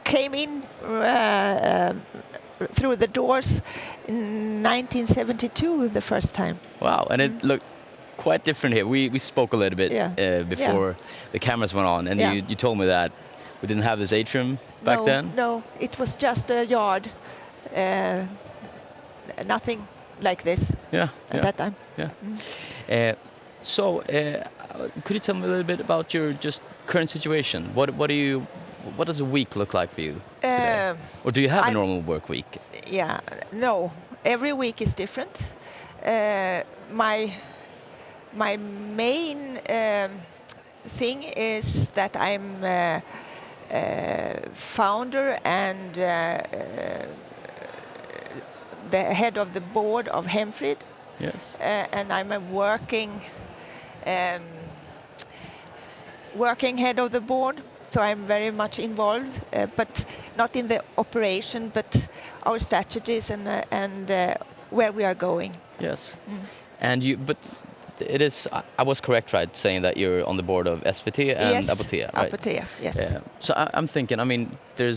came in through the doors in 1972 the first time. Wow, and it looked quite different here. We spoke a little bit before the cameras went on, and you told me that we didn't have this atrium back then? No, it was just a yard. Nothing like this at that time. Yeah. So, could you tell me a little bit about your just current situation? What does a week look like for you today? Or do you have a normal work week? Yeah, no. Every week is different. My main thing is that I'm founder and the head of the board of Hemfrid. Yes. And I'm a working head of the board, so I'm very much involved, but not in the operation, but our strategies and where we are going. Yes. But it is. I was correct, right, saying that you're on the board of SVT and Apotea, right? Apotea, yes. So I'm thinking. I mean, there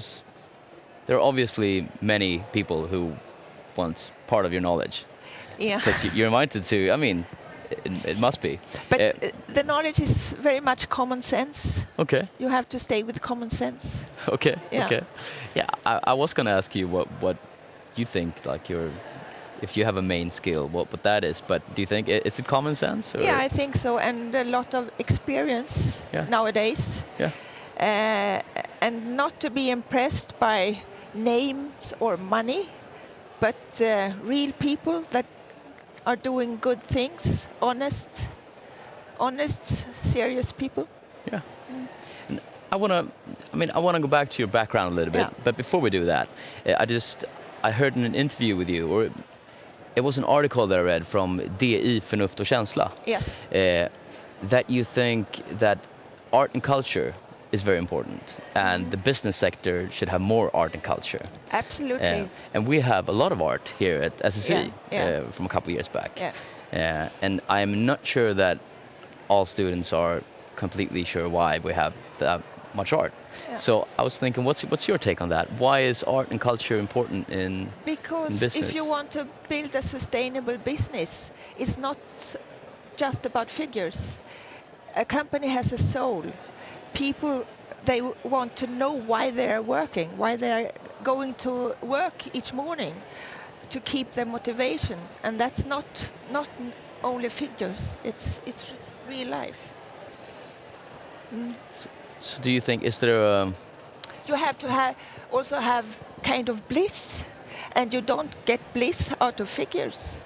are obviously many people who want part of your knowledge. Yeah. Because you're invited to. I mean, it must be. But the knowledge is very much common sense. Okay. You have to stay with common sense. Okay. Yeah. Okay. Yeah. I was going to ask you what you think, like if you have a main skill, what that is. But do you think is it common sense? Or? Yeah, I think so, and a lot of experience nowadays. Yeah. And not to be impressed by names or money, but real people that are doing good things, honest, serious people. Yeah. And I want to go back to your background a little bit, but before we do that, I heard in an interview with you, or it was an article that I read from DI Förnuft och känsla. Yes. That you think that art and culture is very important, and the business sector should have more art and culture. Absolutely. And we have a lot of art here at SSE from a couple of years back. Yeah. And I'm not sure that all students are completely sure why we have that much art. Yeah. So I was thinking, what's your take on that? Why is art and culture important in business? If you want to build a sustainable business, it's not just about figures. A company has a soul. People, they want to know why they're working, why they're going to work each morning, to keep their motivation. And that's not only figures, it's real life. So do you think, is there a... You have to also have kind of bliss, and you don't get bliss out of figures.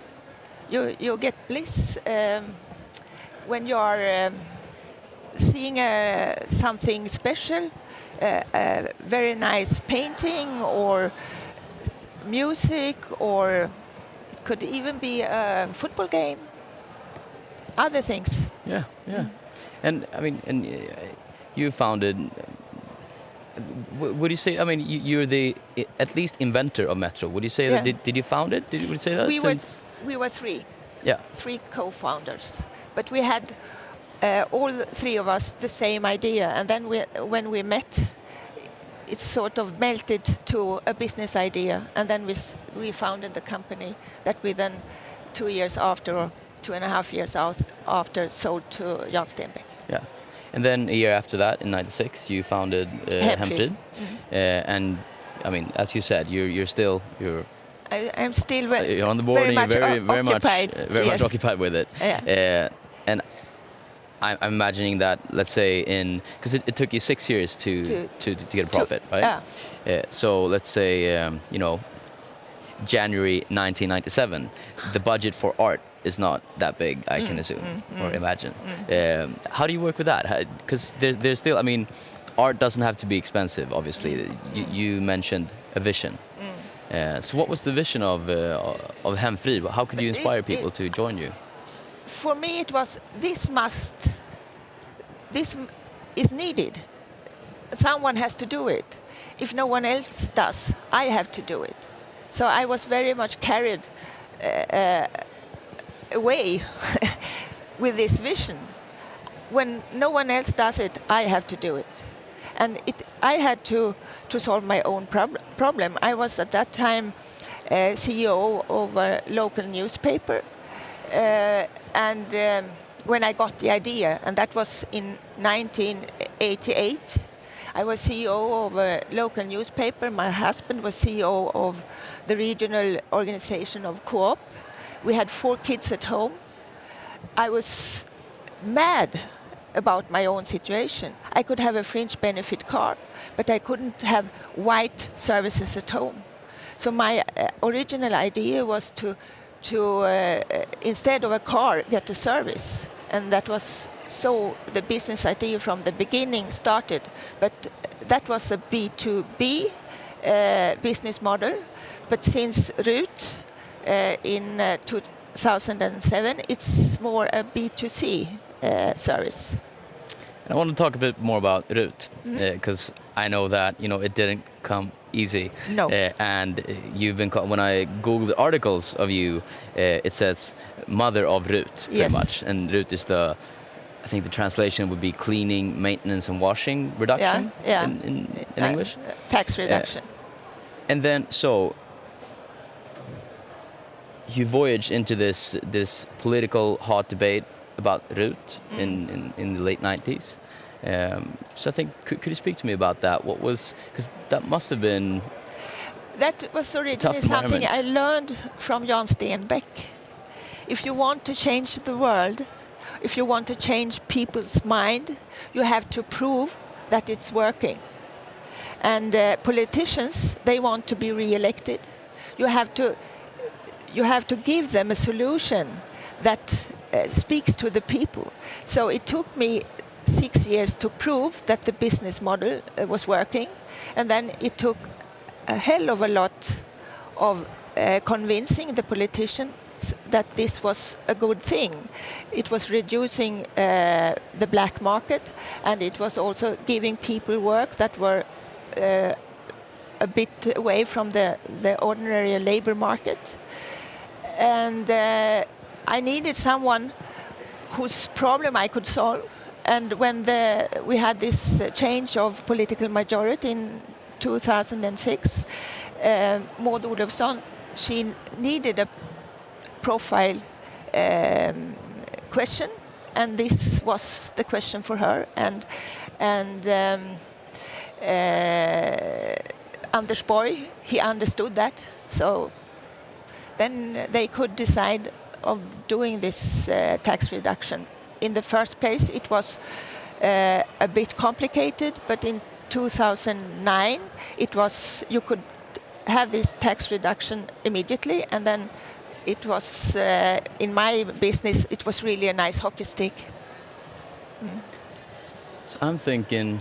You get bliss when you are seeing something special, a very nice painting or music, or it could even be a football game, other things. Yeah. And I mean, you founded, would you say, I mean, you're the at least inventor of Metro. Would you say that, did you found it? Would you say that? We were three. Yeah. 3 co-founders. But we had all three of us the same idea, and then when we met, it sort of melted to a business idea, and then we founded the company that we then 2 years after, or 2.5 years after, sold to Jan Stenbeck. Yeah. And then a year after that, in '96, you founded Hemfrid. And I mean, as you said, I'm still you're on the board, very and you're very much occupied with it. Yeah. And I'm imagining that, let's say, because it took you 6 years to get a profit, right? Yeah. So let's say, January 1997, the budget for art is not that big, I can assume or imagine. How do you work with that? Because there's still, I mean, art doesn't have to be expensive, obviously. You mentioned a vision. So what was the vision of Hemfrid? How could you inspire people to join you? For me, it was this is needed. Someone has to do it. If no one else does, I have to do it. So I was very much carried away with this vision. When no one else does it, I have to do it. and I had to solve my own problem. I was at that time CEO of a local newspaper, and when I got the idea, and that was in 1988, I was CEO of a local newspaper. My husband was CEO of the regional organization of Co-op. We had 4 kids at home. I was mad about my own situation. I could have a fringe benefit car, but I couldn't have white services at home. So my original idea was to instead of a car, get a service. And that was so the business idea from the beginning started. But that was a B2B business model. But since RUT in 2007, it's more a B2C service. I want to talk a bit more about RUT, because I know that it didn't come easy. No. And you've been when I googled articles of you, it says mother of RUT pretty Yes. much, and RUT is I think the translation would be cleaning, maintenance, and washing reduction in English. Tax reduction. And then so you voyage into this political hot debate about RUT in the late 90s. So I think, could you speak to me about that? What was, because that must have been... That was originally Tough something I environment. learned from Jan Stenbeck. If you want to change the world, if you want to change people's mind, you have to prove that it's working. And politicians, they want to be re-elected. You have to give them a solution that speaks to the people. So it took me 6 years to prove that the business model was working, and then it took a hell of a lot of convincing the politicians that this was a good thing. It was reducing the black market, and it was also giving people work that were a bit away from the ordinary labor market. And I needed someone whose problem I could solve. And when we had this change of political majority in 2006, Maud Olofsson, she needed a profile question, and this was the question for her. And Anders Borg, he understood that. So then they could decide of doing this tax reduction. In the first place, it was a bit complicated, but in 2009, you could have this tax reduction immediately, and then it was, in my business, it was really a nice hockey stick. So I'm thinking,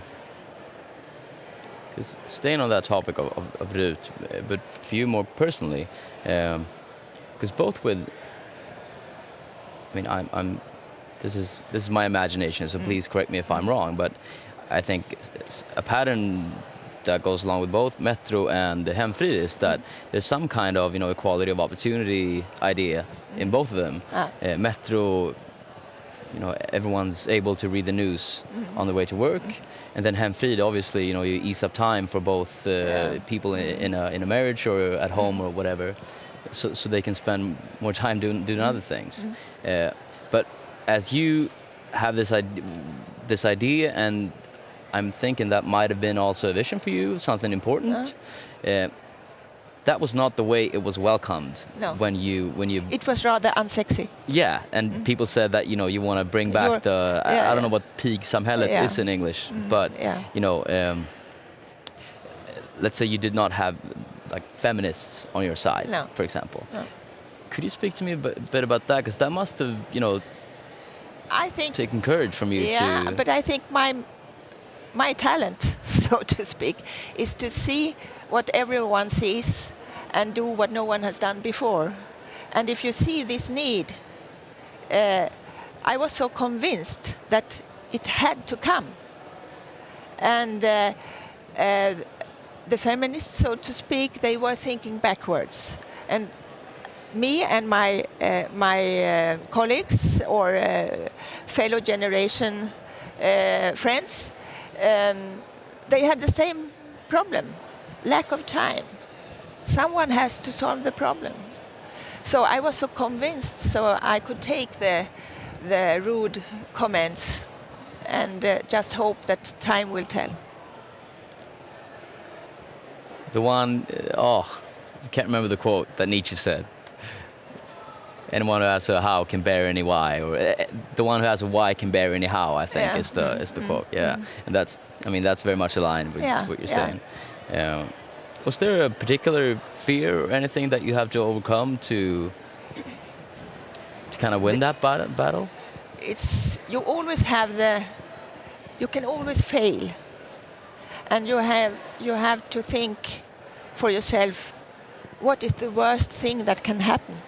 because staying on that topic of RUT, but for you more personally, because both with, I mean, I'm this is my imagination, so please correct me if I'm wrong, but I think a pattern that goes along with both Metro and Hemfrid is that there's some kind of equality of opportunity idea in both of them. Metro, everyone's able to read the news on the way to work, and then Hemfrid, obviously, you ease up time for both people in a marriage or at home or whatever, so they can spend more time doing other things. But as you have this idea, and I'm thinking that might have been also a vision for you, something important. That was not the way it was welcomed. No. When you. It was rather unsexy. Yeah, and people said that you want to bring back I don't know what pigsamhället is in English, but let's say you did not have like feminists on your side, for example. No. Could you speak to me a bit about that? Because that must have I think taken courage from you to. Yeah, but I think my talent, so to speak, is to see what everyone sees and do what no one has done before. And if you see this need, I was so convinced that it had to come. And the feminists, so to speak, they were thinking backwards. And me and my colleagues or fellow generation friends, they had the same problem, lack of time. Someone has to solve the problem. So I was so convinced, so I could take the rude comments and just hope that time will tell. The one, I can't remember the quote that Nietzsche said. Anyone who has a how can bear any why, or the one who has a why can bear any how, I think is the quote. Yeah, and that's very much aligned with what you're saying. Was there a particular fear or anything that you have to overcome to kind of win that battle? You always have you can always fail, and you have to think for yourself, what is the worst thing that can happen?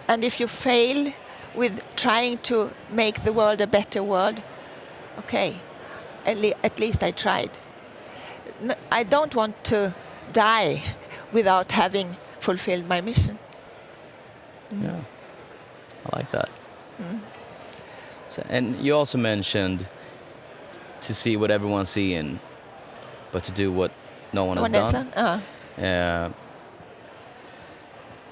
And if you fail with trying to make the world a better world, okay, at least I tried. I don't want to die without having fulfilled my mission. Yeah, I like that. So, and you also mentioned to see what everyone's seeing, but to do what no one has done.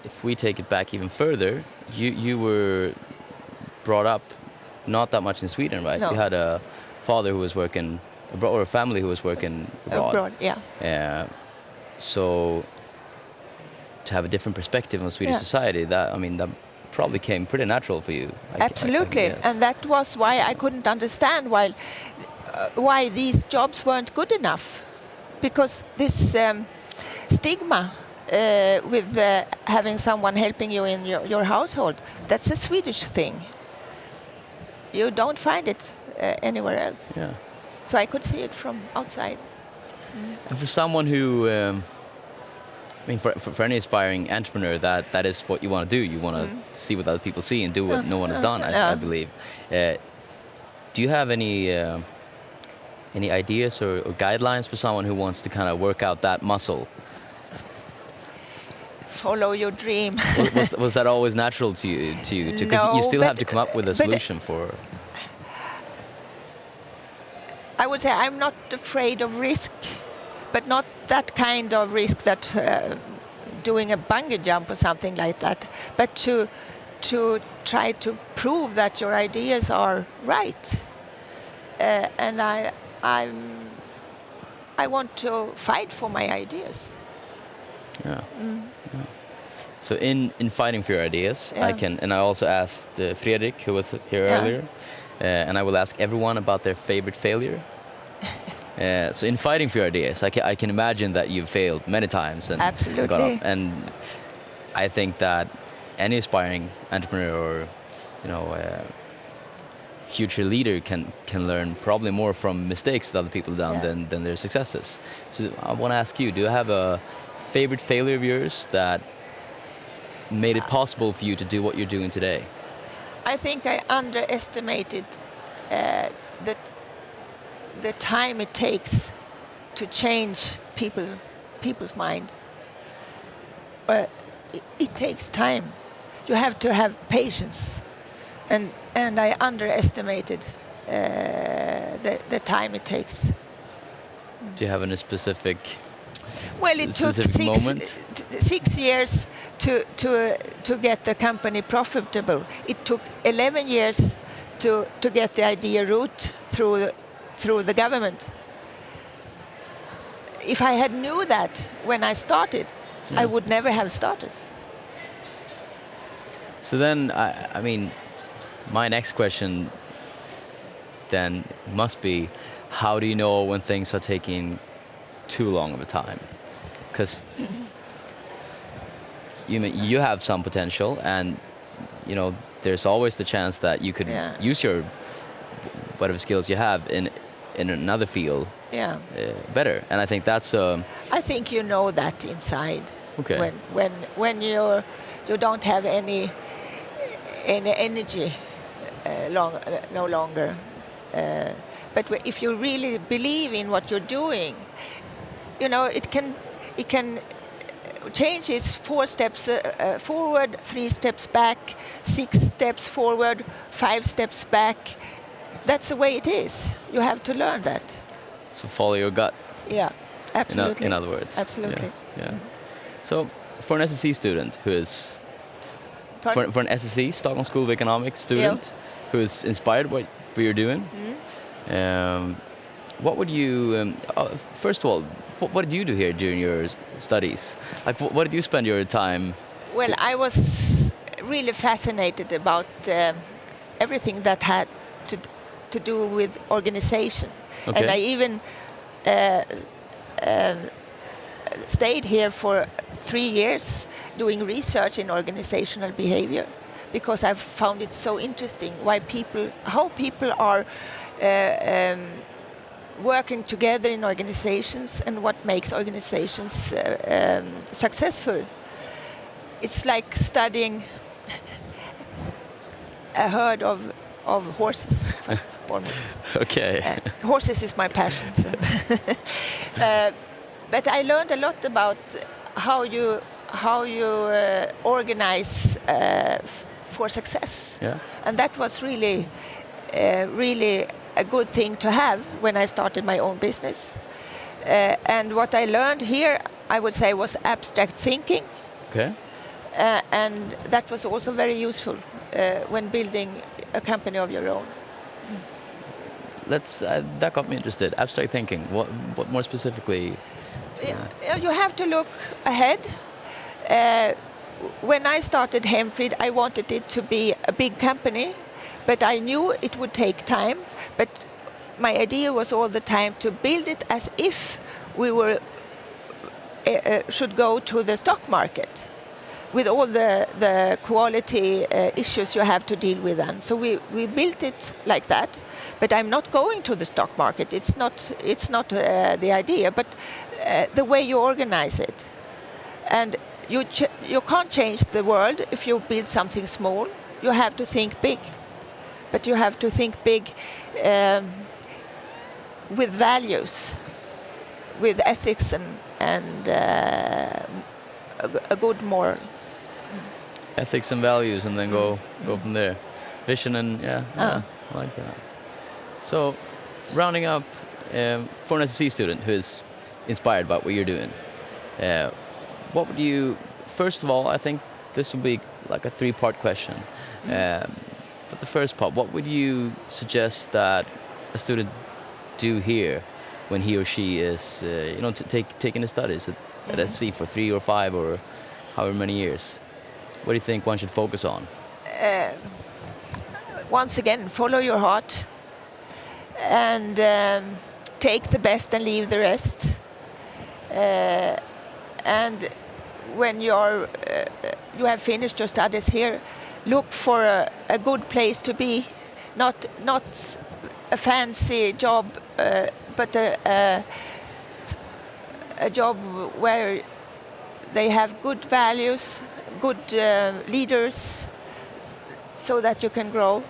If we take it back even further, you were brought up not that much in Sweden, right? No. You had a father who was working abroad, or a family who was working abroad. So to have a different perspective on Swedish society, that probably came pretty natural for you. Absolutely, and that was why I couldn't understand why these jobs weren't good enough, because this stigma with having someone helping you in your household, that's a Swedish thing. You don't find it anywhere else. Yeah. So I could see it from outside. And for someone who, for any aspiring entrepreneur, that is what you want to do. You want to see what other people see and do what no one has done, I believe. Do you have any ideas or guidelines for someone who wants to kind of work out that muscle? Follow your dream. was that always natural to you? Because No, you still have to come up with a solution for. I would say I'm not afraid of risk, but not that kind of risk that doing a bungee jump or something like that. But to try to prove that your ideas are right, and I want to fight for my ideas. Yeah. So in fighting for your ideas, I also asked Fredrik, who was here earlier, and I will ask everyone about their favorite failure. So in fighting for your ideas, I can imagine that you've failed many times. And absolutely. Got up. And I think that any aspiring entrepreneur or future leader can learn probably more from mistakes that other people have done than their successes. So I want to ask you, do you have a favorite failure of yours that made it possible for you to do what you're doing today? I think I underestimated the time it takes to change people's mind. It takes time. You have to have patience, and I underestimated the time it takes. Do you have any specific? Well, it took 6 years to get the company profitable. It took 11 years to get the idea route through the government. If I had knew that when I started, I would never have started. So then, my next question then must be, how do you know when things are taking too long of a time? Because you have some potential, and there's always the chance that you could use your whatever skills you have in another field better. And I think that's I think you know that inside. Okay. When you don't have any energy no longer. But if you really believe in what you're doing, it can change is 4 steps forward, 3 steps back, 6 steps forward, 5 steps back. That's the way it is. You have to learn that. So follow your gut. Yeah, absolutely. In other words. Absolutely. Yeah. So for an SSC student who is Pardon? for an SSC Stockholm School of Economics student who is inspired by what you're doing, what would you? First of all, what did you do here during your studies? Like, what did you spend your time? Well, I was really fascinated about everything that had to do with organization, Okay. and I even stayed here for 3 years doing research in organizational behavior, because I've found it so interesting how people are working together in organizations and what makes organizations successful. It's like studying a herd of horses, almost. Okay. Horses is my passion. So. But I learned a lot about how you organize for success, and that was really a good thing to have when I started my own business. And what I learned here, I would say, was abstract thinking. Okay. And that was also very useful when building a company of your own. That got me interested. Abstract thinking. What more specifically? You have to look ahead. When I started Hemfrid, I wanted it to be a big company, but I knew it would take time. But my idea was all the time to build it as if we should go to the stock market, with all the quality issues you have to deal with then. So we built it like that, but I'm not going to the stock market. It's not the idea, but the way you organize it. And you can't change the world if you build something small. You have to think big, but you have to think big with values, with ethics and a good moral. Ethics and values, and then go from there. Vision and I like that. So, rounding up, for an SSC student who is inspired by what you're doing, what would you? First of all, I think this will be like a 3-part question. But the first part, what would you suggest that a student do here when he or she is, taking the studies at SSC for 3 or 5 or however many years? What do you think one should focus on? Once again, follow your heart and take the best and leave the rest. And when you have finished your studies here, look for a good place to be, not a fancy job, but a job where they have good values, good leaders, so that you can grow.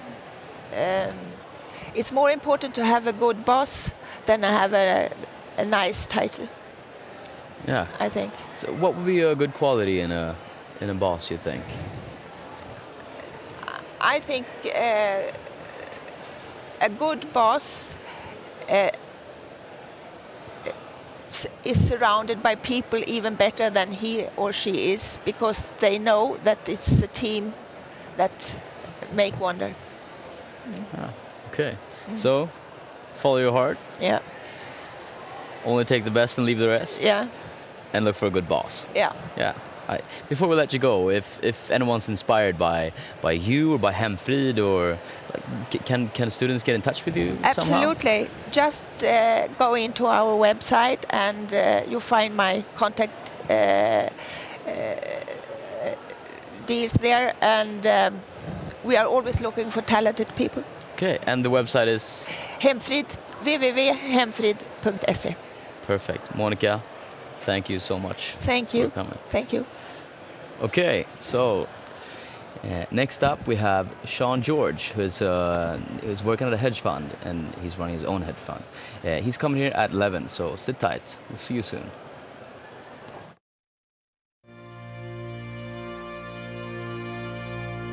It's more important to have a good boss than to have a nice title. Yeah, I think. So, what would be a good quality in a boss, you think? I think a good boss is surrounded by people even better than he or she is, because they know that it's a team that make wonder. Okay. So, follow your heart. Yeah. Only take the best and leave the rest. Yeah. And look for a good boss. Yeah. Yeah. Before we let you go, if anyone's inspired by you or by Hemfrid, or can students get in touch with you Absolutely. somehow? Just go into our website and you find my contact deals there, and we are always looking for talented people. Okay, and the website is? Hemfrid, www.hemfrid.se. Perfect. Monica, thank you so much. Thank you. For coming. Thank you. Okay, so next up we have Sean George, who's working at a hedge fund, and he's running his own hedge fund. He's coming here at 11, so sit tight. We'll see you soon.